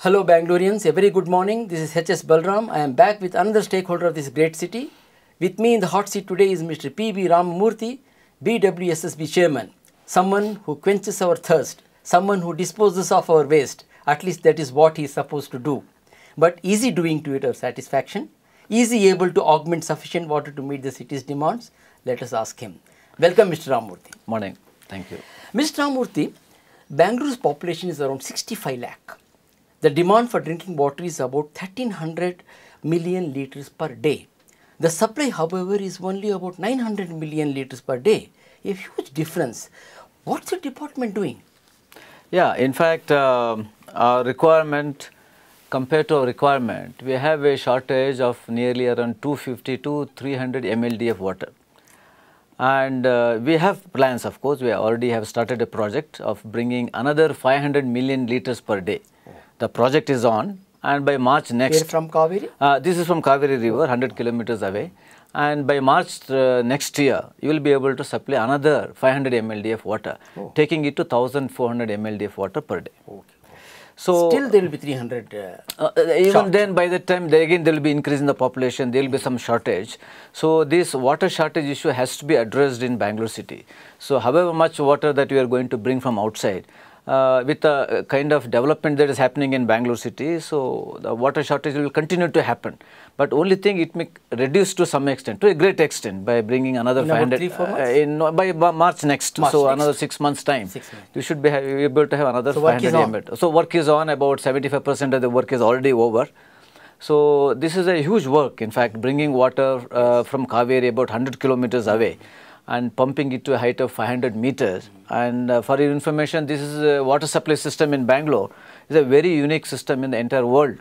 Hello Bangaloreans, a very good morning. This is HS Balram. I am back with another stakeholder of this great city. With me in the hot seat today is Mr. P.B. Ramamurthy, BWSSB Chairman. Someone who quenches our thirst, someone who disposes of our waste. At least that is what he is supposed to do. But is he doing to it our satisfaction? Is he able to augment sufficient water to meet the city's demands? Let us ask him. Welcome Mr. Ramamurthy. Morning. Thank you. Mr. Ramamurthy, Bangaluru's population is around 65 lakh. The demand for drinking water is about 1300 million litres per day. The supply, however, is only about 900 million litres per day. A huge difference. What's the department doing? Yeah, in fact, our requirement, compared to our requirement, we have a shortage of nearly around 250 to 300 MLD of water. And we have plans, of course. We already have started a project of bringing another 500 million litres per day. The project is on, and by March next. Where from Kaveri? This is from Kaveri River, 100 kilometers away. And by March next year, you will be able to supply another 500 MLD of water, taking it to 1400 MLD of water per day. Okay. So still there will be 300 even short. then, by the time again there will be increase in the population, there will be some shortage. So this water shortage issue has to be addressed in Bangalore city. So however much water that we are going to bring from outside, with the kind of development that is happening in Bangalore city, so the water shortage will continue to happen. But only thing, it may reduce to some extent, to a great extent, by bringing another 500 by March next. So another 6 months time, you should be able to have another 500 ML. So work is on. About 75% of the work is already over. So this is a huge work. In fact, bringing water from Kaveri about 100 kilometers away and pumping it to a height of 500 meters. And for your information, this is a water supply system in Bangalore. It's a very unique system in the entire world.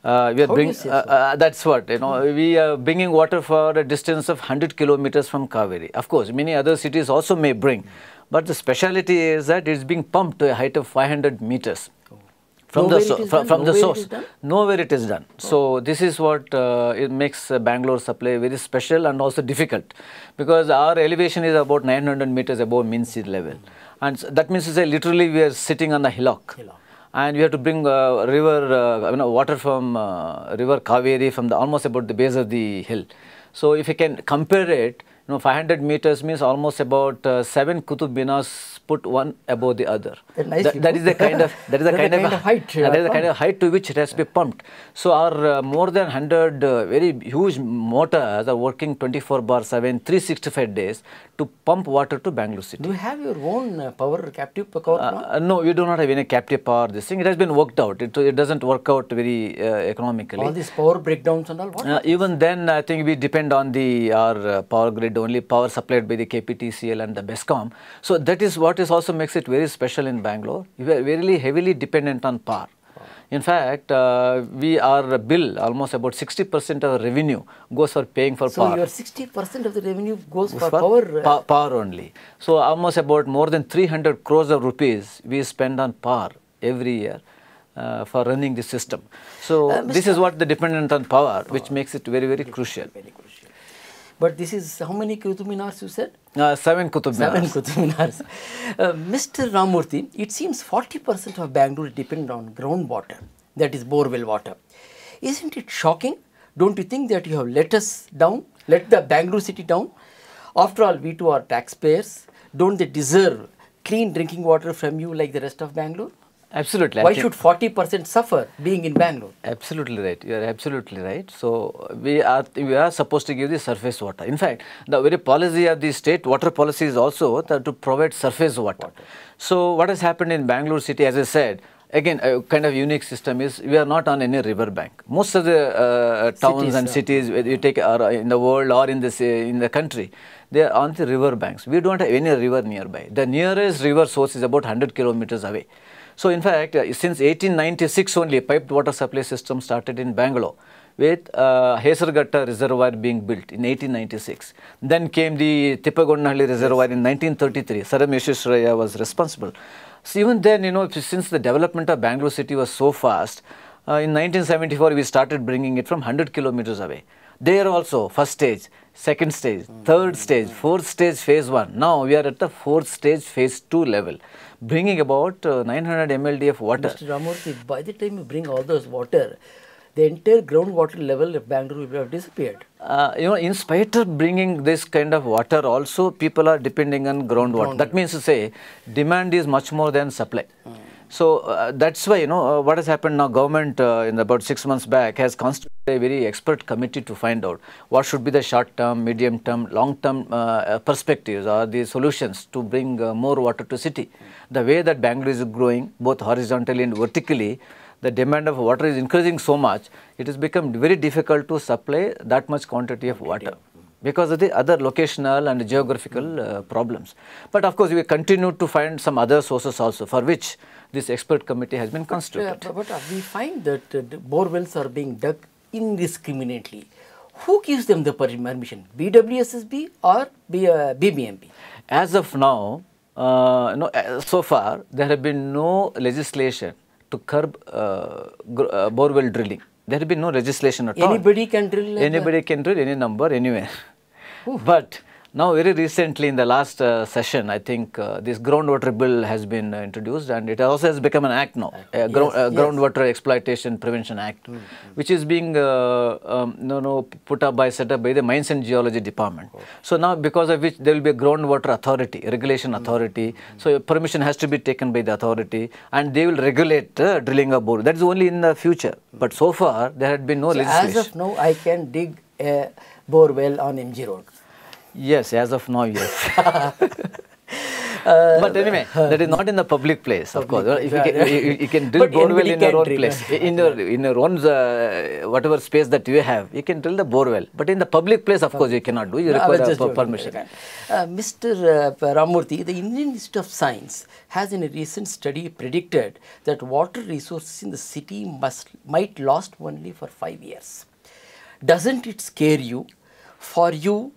We are bringing, that's what, we are bringing water for a distance of 100 kilometers from Kaveri. Of course, many other cities also may bring, but the speciality is that it's being pumped to a height of 500 meters. From the source, nowhere it is done. So this is what it makes Bangalore supply very special and also difficult, because our elevation is about 900 meters above mean sea level, and that means to say literally we are sitting on the hillock. And we have to bring water from river Kaveri from almost about the base of the hill. So if you can compare it, 500 meters means almost about 7 Qutub Minars put one above the other. That is the kind of height to which it has to be pumped. So our more than 100 very huge motors are working 24/7, 365 days to pump water to Bangalore city. Do you have your own captive power plant? No, we do not have any captive power. This thing, it has been worked out. It doesn't work out very economically. All these power breakdowns and all, what? Even then, I think we depend on our power grid, only power supplied by the KPTCL and the BESCOM. So that is what also makes it very special in Bangalore. We are very heavily dependent on power. In fact, our bill, almost about 60% of our revenue goes for paying for power. So your 60% of the revenue goes for power? Power only. So almost about more than 300 crores of rupees we spend on power every year for running the system. So this is what the dependent on power, which makes it very, very crucial. But this is how many Qutub Minars you said? 7 Qutub Minars. 7 Qutub Minars. Mr. Ramamurthy, it seems 40% of Bangalore depend on groundwater, that is borewell water. Isn't it shocking? Don't you think that you have let us down, let the Bangalore city down? After all, we too are taxpayers. Don't they deserve clean drinking water from you like the rest of Bangalore? Absolutely. Why should 40% suffer being in Bangalore? Absolutely right. You are absolutely right. So we are supposed to give the surface water. In fact, the very policy of the state water policy is also to provide surface water. So what has happened in Bangalore city, as I said, again, a kind of unique system is we are not on any river bank. Most of the towns and cities you take in the world or in the country, they are on the river banks. We don't have any river nearby. The nearest river source is about 100 kilometers away. So in fact, since 1896 only, a piped water supply system started in Bangalore with Hesarghatta reservoir being built in 1896. Then came the Tippagonnahಳ್ಳಿ reservoir in 1933. Sir M. Yeshwaraya was responsible. So even then, since the development of Bangalore city was so fast, in 1974 we started bringing it from 100 kilometers away. There also, first stage, second stage, third stage, fourth stage, phase 1. Now we are at the fourth stage, phase 2 level, bringing about 900 mld of water. Mr. Ramamurthy, by the time you bring all those water, the entire groundwater level of Bangalore will have disappeared. In spite of bringing this kind of water, also people are depending on groundwater. That means to say, demand is much more than supply. So that's why, what has happened now, government in about 6 months back has constituted a very expert committee to find out what should be the short term, medium term, long term perspectives or the solutions to bring more water to city. The way that Bangalore is growing, both horizontally and vertically, the demand of water is increasing so much, it has become very difficult to supply that much quantity of water because of the other locational and geographical problems. But of course, we continue to find some other sources also for which this expert committee has been constituted. But we find that bore wells are being dug indiscriminately. Who gives them the permission? BWSSB or BBMP? As of now, so far, there have been no legislation to curb borewell drilling. There have been no legislation at all. Anybody can drill? Anybody can drill any number, anywhere. But now very recently in the last session, I think this groundwater bill has been introduced, and it also has become an act now, Groundwater Exploitation Prevention Act, which is being set up by the Mines and Geology Department. So now because of which there will be a groundwater authority, regulation authority, so permission has to be taken by the authority and they will regulate drilling of bore. That is only in the future, but so far there had been no legislation. As of now, I can dig a bore well on MG Road. Yes, as of now, yes. But anyway, that is not in the public place, of course. If you can drill borewell in your own place, in your own whatever space that you have, you can drill the borewell. But in the public place, of course, you cannot do. You require permission. Mr. Ramamurthy, the Indian Institute of Science has in a recent study predicted that water resources in the city might last only for 5 years. Doesn't it scare you? For you,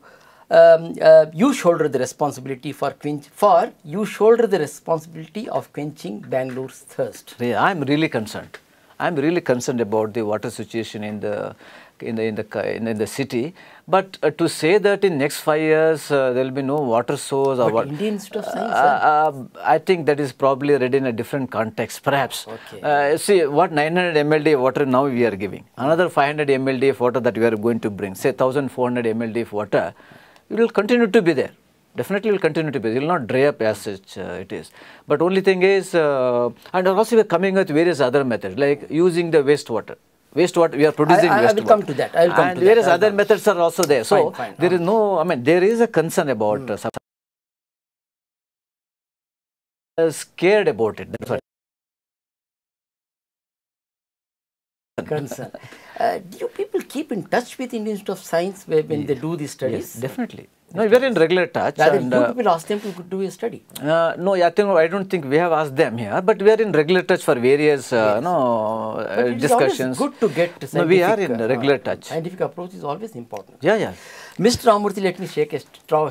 you shoulder the responsibility of quenching Bangalore's thirst. Yeah, I'm really concerned. I'm really concerned about the water situation in the city. But to say that in next 5 years there will be no water source or what? Indian Institute of Science. I think that is probably read in a different context, perhaps. Okay. See what 900 mld of water now we are giving. Another 500 mld of water that we are going to bring. Say 1400 mld of water. It will continue to be there. Definitely will continue to be there. It will not dry up as such it is. But only thing is, and also we are coming with various other methods like using the wastewater. Wastewater, we are producing wastewater. I will come to that. I will come to that. Various other methods are also there. So there is no, there is a concern about scared about it. That's what. Concern. Do you people keep in touch with Indian Institute of Science when they do these studies? Yes, definitely. No, we are in regular touch. And you people ask them to do a study? No, I don't think we have asked them here, but we are in regular touch for various discussions. It's good to get scientific. No, we are in regular touch. Scientific approach is always important. Yeah, yeah. Mr. Ramamurthy, let me take a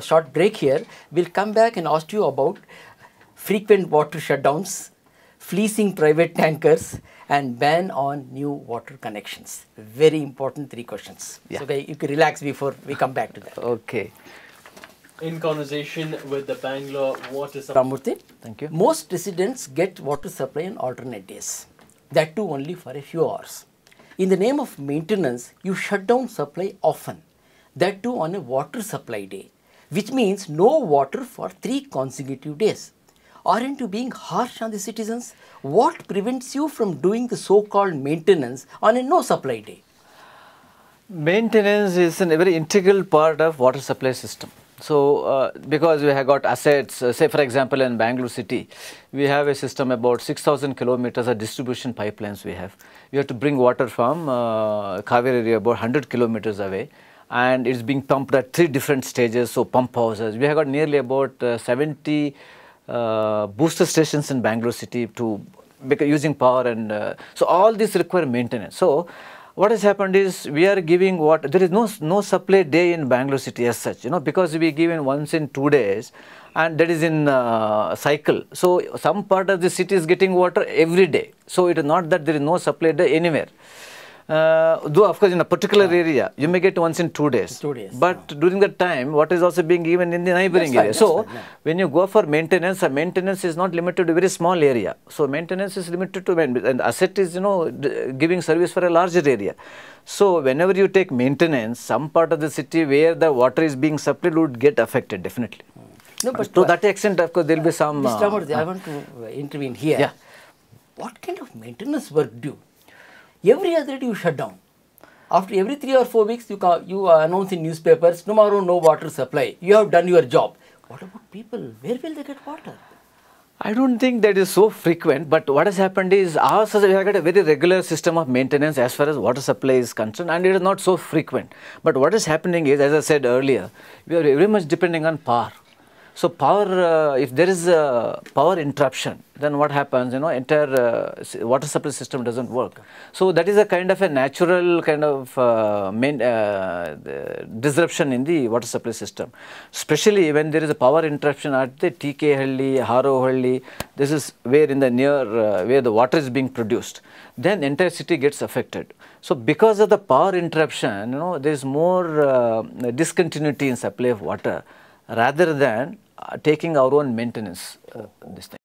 short break here. We'll come back and ask you about frequent water shutdowns, fleecing private tankers, and ban on new water connections. Very important 3 questions. Yeah. So you can relax before we come back to that. Okay. In conversation with the Bangalore water supply. Ramamurthy, thank you. Most residents get water supply on alternate days. That too only for a few hours. In the name of maintenance, you shut down supply often. That too on a water supply day, which means no water for 3 consecutive days. Aren't you being harsh on the citizens? What prevents you from doing the so-called maintenance on a no supply day? Maintenance is a very integral part of water supply system. So, because we have got assets, say for example in Bangalore city, we have a system about 6,000 kilometers of distribution pipelines we have. We have to bring water from Kaveri area about 100 kilometers away, and it's being pumped at 3 different stages, so pump houses. We have got nearly about 70 booster stations in Bangalore city using power, and so all this require maintenance. So what has happened is we are giving water. There is no supply day in Bangalore city as such, because we give in once in 2 days, and that is in cycle. So some part of the city is getting water every day. So it is not that there is no supply day anywhere. Though of course in a particular area you may get once in 2 days. 2 days. But during that time water is also being given in the neighboring area. So when you go for maintenance, maintenance is not limited to a very small area. So maintenance is limited to and asset is giving service for a larger area. So whenever you take maintenance, some part of the city where the water is being supplied would get affected definitely. No, but to that extent, of course, there will be some. Mr. Ramamurthy, I want to intervene here. Yeah. What kind of maintenance work do? Every other day you shut down. After every 3 or 4 weeks, you announce in newspapers, tomorrow no water supply. You have done your job. What about people? Where will they get water? I don't think that is so frequent, but what has happened is ours we have got a very regular system of maintenance as far as water supply is concerned, and it is not so frequent. But what is happening is, as I said earlier, we are very much depending on power. So power, if there is a power interruption, then what happens? Entire water supply system doesn't work. So that is a kind of a natural kind of disruption in the water supply system. Especially when there is a power interruption at the TK Halli, Haro Halli, this is where in the near where the water is being produced. Then entire city gets affected. So because of the power interruption, there is more discontinuity in supply of water rather than taking our own maintenance this thing.